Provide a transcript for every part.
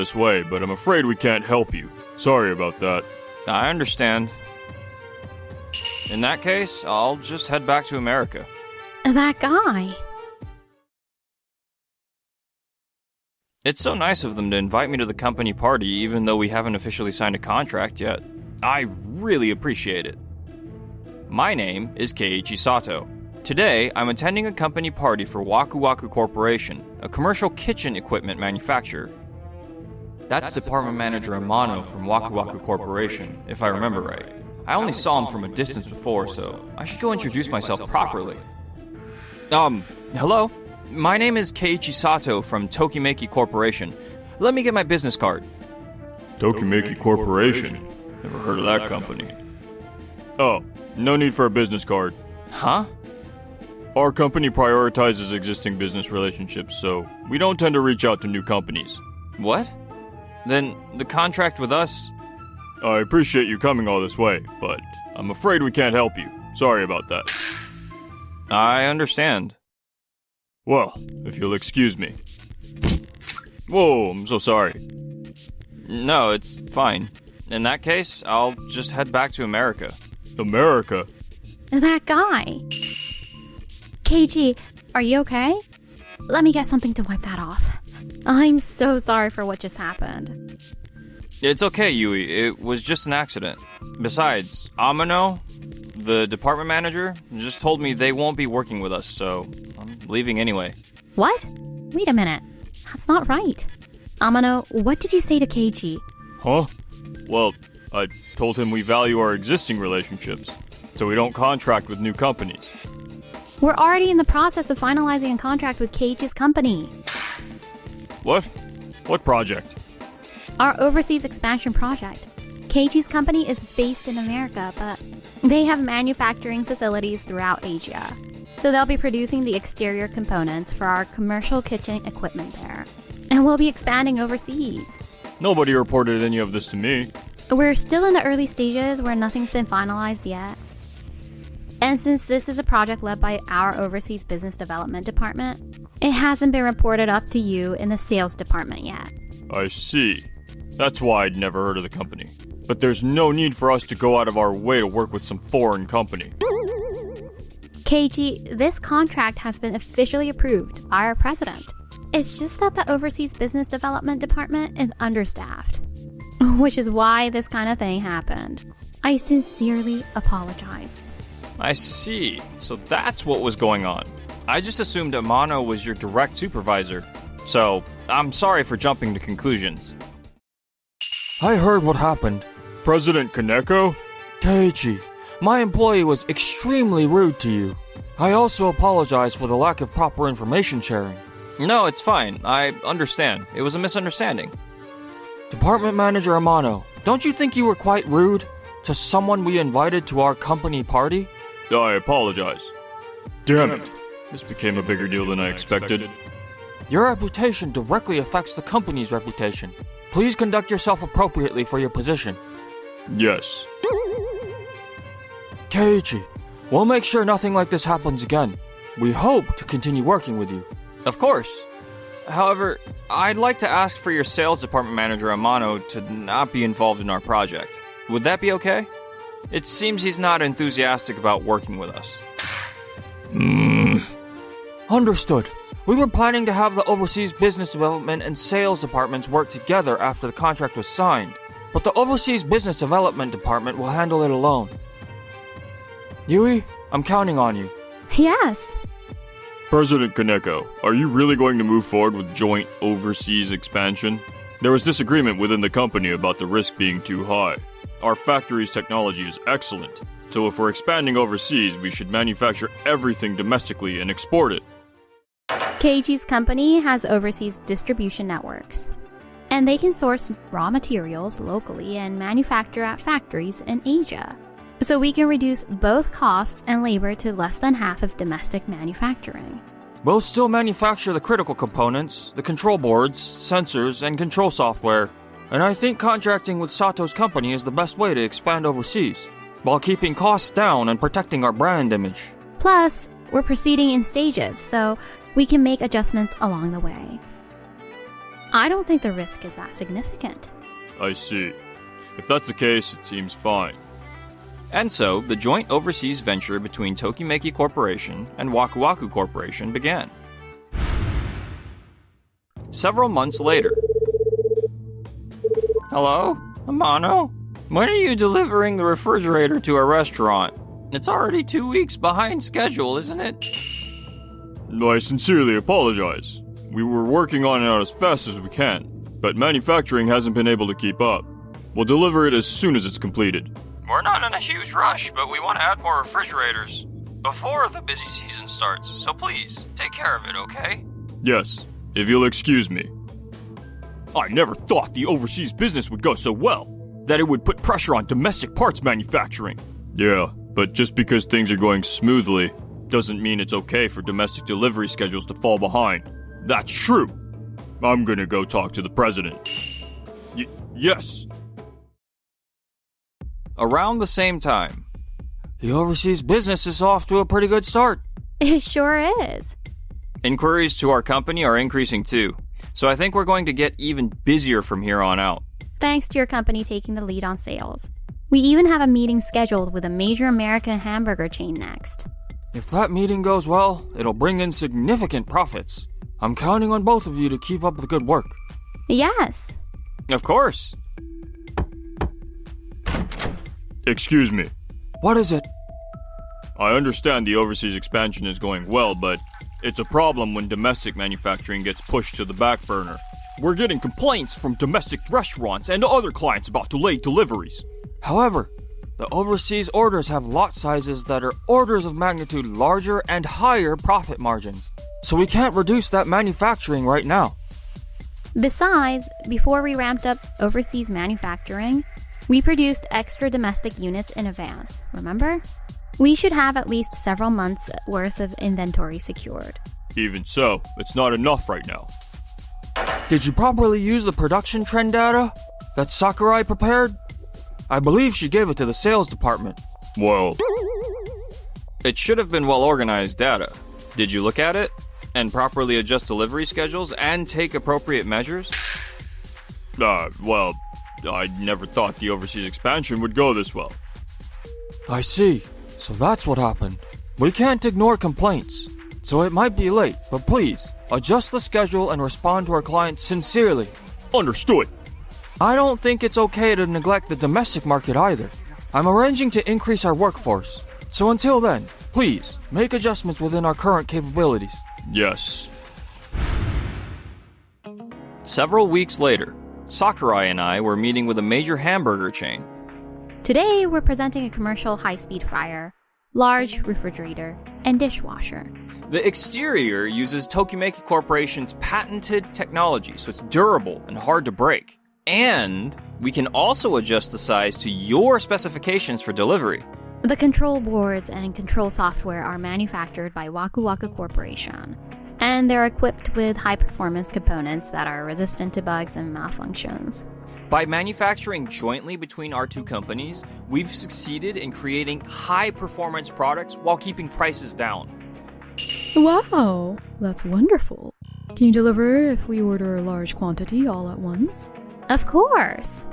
this way, but I'm afraid we can't help you. Sorry about that. I understand. In that case, I'll just head back to America. That guy. It's so nice of them to invite me to the company party even though we haven't officially signed a contract yet. I really appreciate it. My name is Keiichi Sato. Today, I'm attending a company party for Waku Waku Corporation, a commercial kitchen equipment manufacturer. That's Department Manager Amano from Waku Waku Corporation, if I remember right. I only saw him from a distance before, so I should go introduce myself properly. Hello? My name is Keiichi Sato from Tokimeki Corporation. Let me get my business card. Tokimeki Corporation? Never heard of that company. Oh, no need for a business card. Huh? Our company prioritizes existing business relationships, so we don't tend to reach out to new companies. What? Then the contract with us... I appreciate you coming all this way, but I'm afraid we can't help you. Sorry about that. I understand. Well, if you'll excuse me. Whoa, I'm so sorry. No, it's fine. In that case, I'll just head back to America. America? That guy. KG, are you okay? Let me get something to wipe that off. I'm so sorry for what just happened. It's okay, Yui. It was just an accident. Besides, Amano, the department manager, just told me they won't be working with us, so I'm leaving anyway. What? Wait a minute. That's not right. Amano, what did you say to KG? Huh? Well, I told him we value our existing relationships, so we don't contract with new companies. We're already in the process of finalizing a contract with KG's company. What? What project? Our overseas expansion project. KG's company is based in America, but they have manufacturing facilities throughout Asia. So they'll be producing the exterior components for our commercial kitchen equipment there. And we'll be expanding overseas. Nobody reported any of this to me. We're still in the early stages where nothing's been finalized yet. And since this is a project led by our overseas business development department, it hasn't been reported up to you in the sales department yet. I see. That's why I'd never heard of the company. But there's no need for us to go out of our way to work with some foreign company. KG, this contract has been officially approved by our president. It's just that the overseas business development department is understaffed, which is why this kind of thing happened. I sincerely apologize. I see. So that's what was going on. I just assumed Amano was your direct supervisor. So, I'm sorry for jumping to conclusions. I heard what happened. President Kaneko? Keiichi, my employee was extremely rude to you. I also apologize for the lack of proper information sharing. No, it's fine. I understand. It was a misunderstanding. Department Manager Amano, don't you think you were quite rude to someone we invited to our company party? I apologize. Damn it. This became a bigger deal than I expected. Your reputation directly affects the company's reputation. Please conduct yourself appropriately for your position. Yes. Keiichi, we'll make sure nothing like this happens again. We hope to continue working with you. Of course. However, I'd like to ask for your sales department manager Amano to not be involved in our project. Would that be okay? It seems he's not enthusiastic about working with us. Understood. We were planning to have the overseas business development and sales departments work together after the contract was signed, but the overseas business development department will handle it alone. Yui, I'm counting on you. Yes. President Kaneko, are you really going to move forward with joint overseas expansion? There was disagreement within the company about the risk being too high. Our factory's technology is excellent, so if we're expanding overseas, we should manufacture everything domestically and export it. KG's company has overseas distribution networks, and they can source raw materials locally and manufacture at factories in Asia. So we can reduce both costs and labor to less than half of domestic manufacturing. We'll still manufacture the critical components, the control boards, sensors, and control software, and I think contracting with Sato's company is the best way to expand overseas, while keeping costs down and protecting our brand image. Plus, we're proceeding in stages, so we can make adjustments along the way. I don't think the risk is that significant. I see. If that's the case, it seems fine. And so, the joint overseas venture between Tokimeki Corporation and Waku Waku Corporation began. Several months later. Hello? Amano? When are you delivering the refrigerator to our restaurant? It's already 2 weeks behind schedule, isn't it? I sincerely apologize. We were working on it out as fast as we can, but manufacturing hasn't been able to keep up. We'll deliver it as soon as it's completed. We're not in a huge rush, but we want to add more refrigerators before the busy season starts, so please, take care of it, okay? Yes, if you'll excuse me. I never thought the overseas business would go so well, that it would put pressure on domestic parts manufacturing. Yeah, but just because things are going smoothly doesn't mean it's okay for domestic delivery schedules to fall behind. That's true. I'm gonna go talk to the president. Yes. Around the same time, The overseas business is off to a pretty good start. It sure is. inquiries to our company are increasing too, so I think we're going to get even busier from here on out. Thanks to your company taking the lead on sales. We even have a meeting scheduled with a major American hamburger chain next. If that meeting goes well, it'll bring in significant profits. I'm counting on both of you to keep up the good work. Yes. Of course. Excuse me. What is it? I understand the overseas expansion is going well, but it's a problem when domestic manufacturing gets pushed to the back burner. We're getting complaints from domestic restaurants and other clients about delayed deliveries. However, the overseas orders have lot sizes that are orders of magnitude larger and higher profit margins. So we can't reduce that manufacturing right now. Besides, before we ramped up overseas manufacturing, we produced extra domestic units in advance, remember? We should have at least several months' worth of inventory secured. Even so, it's not enough right now. Did you properly use the production trend data that Sakurai prepared? I believe she gave it to the sales department. Well, It should have been well-organized data. Did you look at it? And properly adjust delivery schedules and take appropriate measures? well, I never thought the overseas expansion would go this well. I see. So that's what happened. We can't ignore complaints. So it might be late, but please, adjust the schedule and respond to our clients sincerely. Understood. I don't think it's okay to neglect the domestic market either. I'm arranging to increase our workforce. So until then, please, make adjustments within our current capabilities. Yes. Several weeks later, Sakurai and I were meeting with a major hamburger chain. Today, we're presenting a commercial high-speed fryer, large refrigerator, and dishwasher. The exterior uses Tokimeki Corporation's patented technology, so it's durable and hard to break. And we can also adjust the size to your specifications for delivery. The control boards and control software are manufactured by Waku Waku Corporation, and they're equipped with high-performance components that are resistant to bugs and malfunctions. By manufacturing jointly between our two companies, we've succeeded in creating high-performance products while keeping prices down. Wow, that's wonderful. Can you deliver if we order a large quantity all at once? Of course!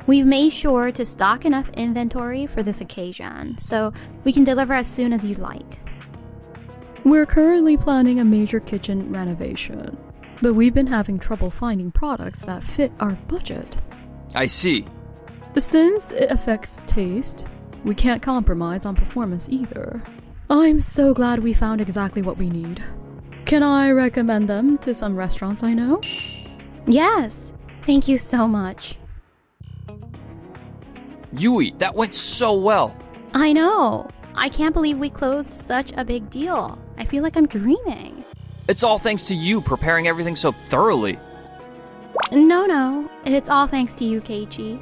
We've made sure to stock enough inventory for this occasion, so we can deliver as soon as you'd like. We're currently planning a major kitchen renovation, but we've been having trouble finding products that fit our budget. I see. Since it affects taste, we can't compromise on performance either. I'm so glad we found exactly what we need. Can I recommend them to some restaurants I know? Yes! Thank you so much. Yui, that went so well. I know! I can't believe we closed such a big deal. I feel like I'm dreaming. It's all thanks to you preparing everything so thoroughly. No, it's all thanks to you, Keiichi.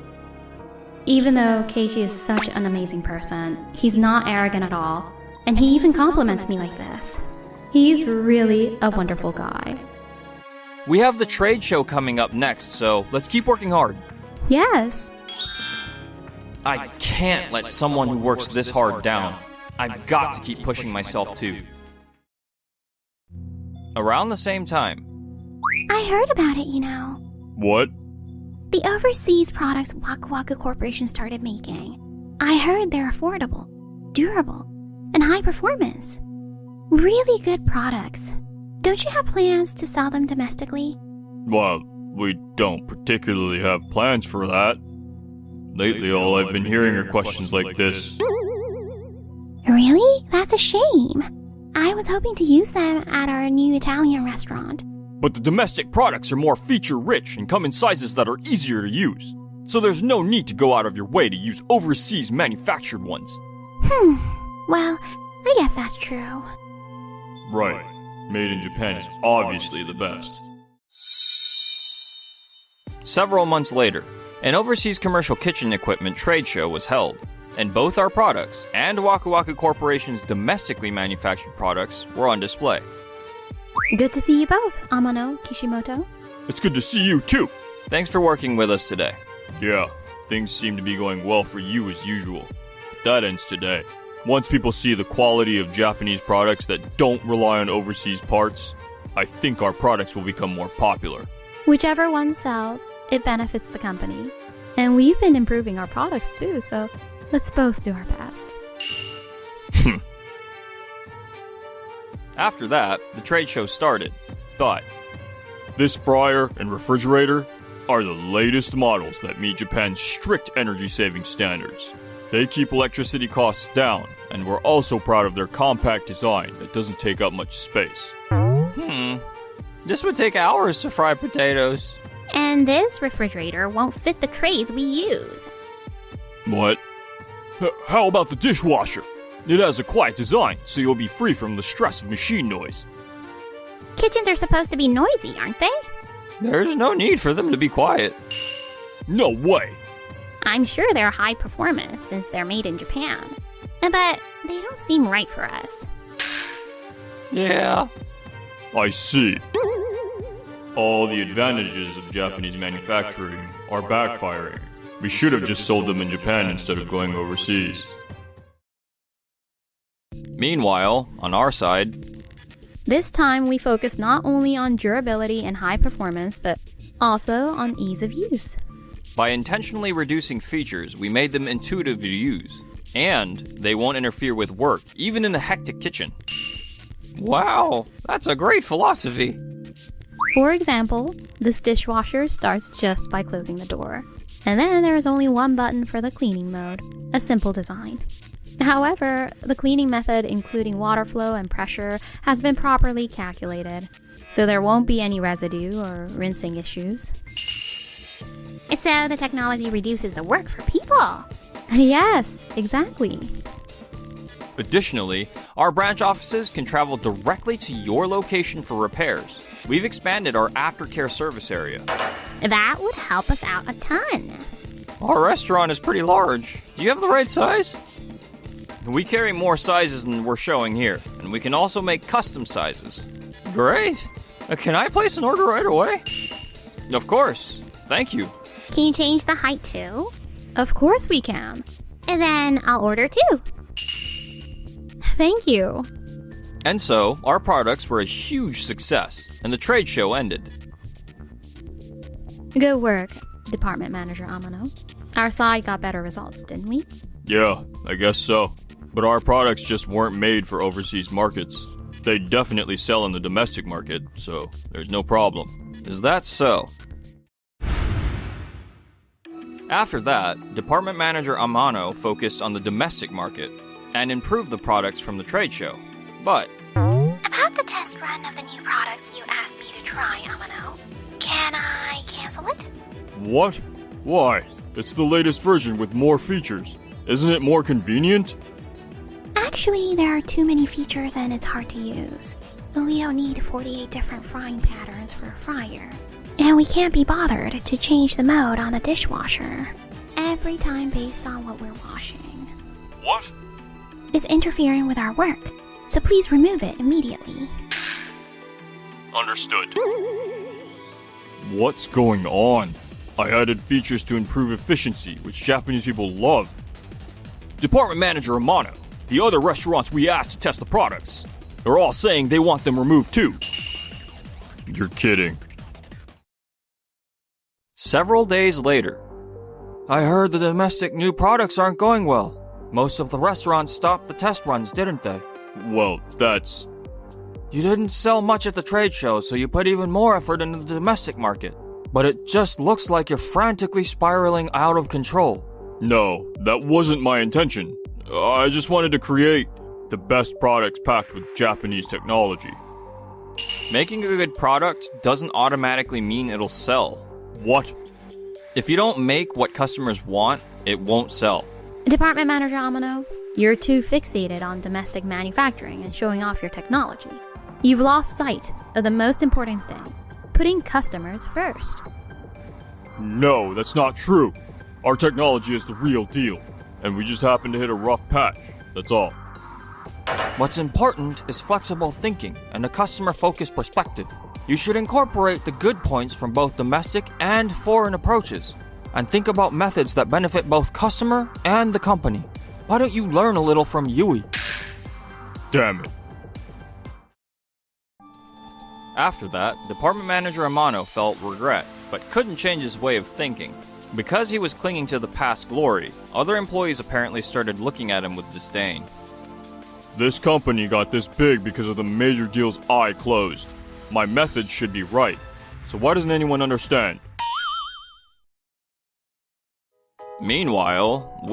Even though Keiichi is such an amazing person, he's not arrogant at all, and he even compliments me like this. He's really a wonderful guy. We have the trade show coming up next, so let's keep working hard. Yes. I can't let someone who works this hard down. I've got to keep pushing myself too. Around the same time, I heard about it, you know. What? The overseas products Waku Waku Corporation started making. I heard they're affordable, durable, and high performance. Really good products. Don't you have plans to sell them domestically? Well, we don't particularly have plans for that. Lately, all I've been hearing are questions like this. Really? That's a shame. I was hoping to use them at our new Italian restaurant. But the domestic products are more feature-rich and come in sizes that are easier to use. So there's no need to go out of your way to use overseas manufactured ones. Well, I guess that's true. Right. Made in Japan is obviously the best. Several months later, an overseas commercial kitchen equipment trade show was held, and both our products and Waku Waku Corporation's domestically manufactured products were on display. Good to see you both, Amano, Kishimoto. It's good to see you too. Thanks for working with us today. Yeah, things seem to be going well for you as usual. But that ends today. Once people see the quality of Japanese products that don't rely on overseas parts, I think our products will become more popular. Whichever one sells, it benefits the company. And we've been improving our products too, so let's both do our best. After that, the trade show started, but This fryer and refrigerator are the latest models that meet Japan's strict energy-saving standards. They keep electricity costs down, and we're also proud of their compact design that doesn't take up much space. this would take hours to fry potatoes. And this refrigerator won't fit the trays we use. What? How about the dishwasher? It has a quiet design, so you'll be free from the stress of machine noise. Kitchens are supposed to be noisy, aren't they? There's no need for them to be quiet. No way! I'm sure they're high performance since they're made in Japan. But they don't seem right for us. Yeah. I see. All the advantages of Japanese manufacturing are backfiring. We should have just sold them in Japan instead of going overseas. Meanwhile, on our side, This time we focus not only on durability and high performance, but also on ease of use. by intentionally reducing features, we made them intuitive to use. And they won't interfere with work, even in a hectic kitchen. Wow, that's a great philosophy. For example, this dishwasher starts just by closing the door. And then there is only one button for the cleaning mode, a simple design. However, the cleaning method, including water flow and pressure, has been properly calculated, so there won't be any residue or rinsing issues. So the technology reduces the work for people. Yes, exactly. Additionally, our branch offices can travel directly to your location for repairs. We've expanded our aftercare service area. That would help us out a ton. Our restaurant is pretty large. Do you have the right size? We carry more sizes than we're showing here, and we can also make custom sizes. Great! Can I place an order right away? Of course. Thank you. Can you change the height too? Of course we can. And then I'll order too. Thank you. And so, our products were a huge success, and the trade show ended. Good work, Department Manager Amano. Our side got better results, didn't we? Yeah, I guess so. But our products just weren't made for overseas markets. They definitely sell in the domestic market, so there's no problem. Is that so? After that, Department Manager Amano focused on the domestic market and improved the products from the trade show. But About the test run of the new products you asked me to try, Amano. Can I cancel it? What? Why? It's the latest version with more features. Isn't it more convenient? Actually, there are too many features and it's hard to use. We don't need 48 different frying patterns for a fryer. And we can't be bothered to change the mode on the dishwasher every time based on what we're washing. What? It's interfering with our work, so please remove it immediately. Understood. What's going on? I added features to improve efficiency, which Japanese people love. Department Manager Amano, the other restaurants we asked to test the products, they're all saying they want them removed too. You're kidding. Several days later. I heard the domestic new products aren't going well. Most of the restaurants stopped the test runs, didn't they? Well, that's... You didn't sell much at the trade show, so you put even more effort into the domestic market. But it just looks like you're frantically spiraling out of control. No, that wasn't my intention. I just wanted to create the best products packed with Japanese technology. Making a good product doesn't automatically mean it'll sell. What? If you don't make what customers want, it won't sell. Department Manager Amano, you're too fixated on domestic manufacturing and showing off your technology. You've lost sight of the most important thing, putting customers first. No, that's not true. Our technology is the real deal, and we just happen to hit a rough patch, that's all. What's important is flexible thinking and a customer-focused perspective. You should incorporate the good points from both domestic and foreign approaches, and think about methods that benefit both customer and the company. Why don't you learn a little from Yui? Damn it. After that, Department Manager Amano felt regret, but couldn't change his way of thinking. Because he was clinging to the past glory, other employees apparently started looking at him with disdain. This company got this big because of the major deals I closed. My methods should be right. So why doesn't anyone understand? Meanwhile,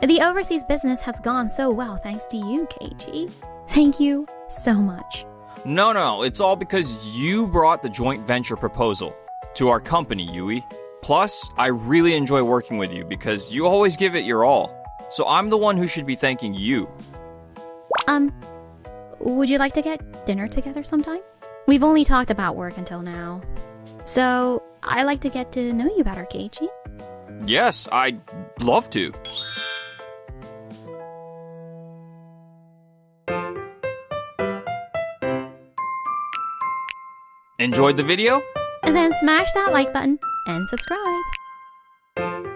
The overseas business has gone so well thanks to you, Keiichi. Thank you so much. No, it's all because you brought the joint venture proposal to our company, Yui. Plus, I really enjoy working with you because you always give it your all. So I'm the one who should be thanking you. Would you like to get dinner together sometime? We've only talked about work until now. So, I like to get to know you better, Keiichi. Yes, I'd love to. Enjoyed the video? And then smash that like button and subscribe.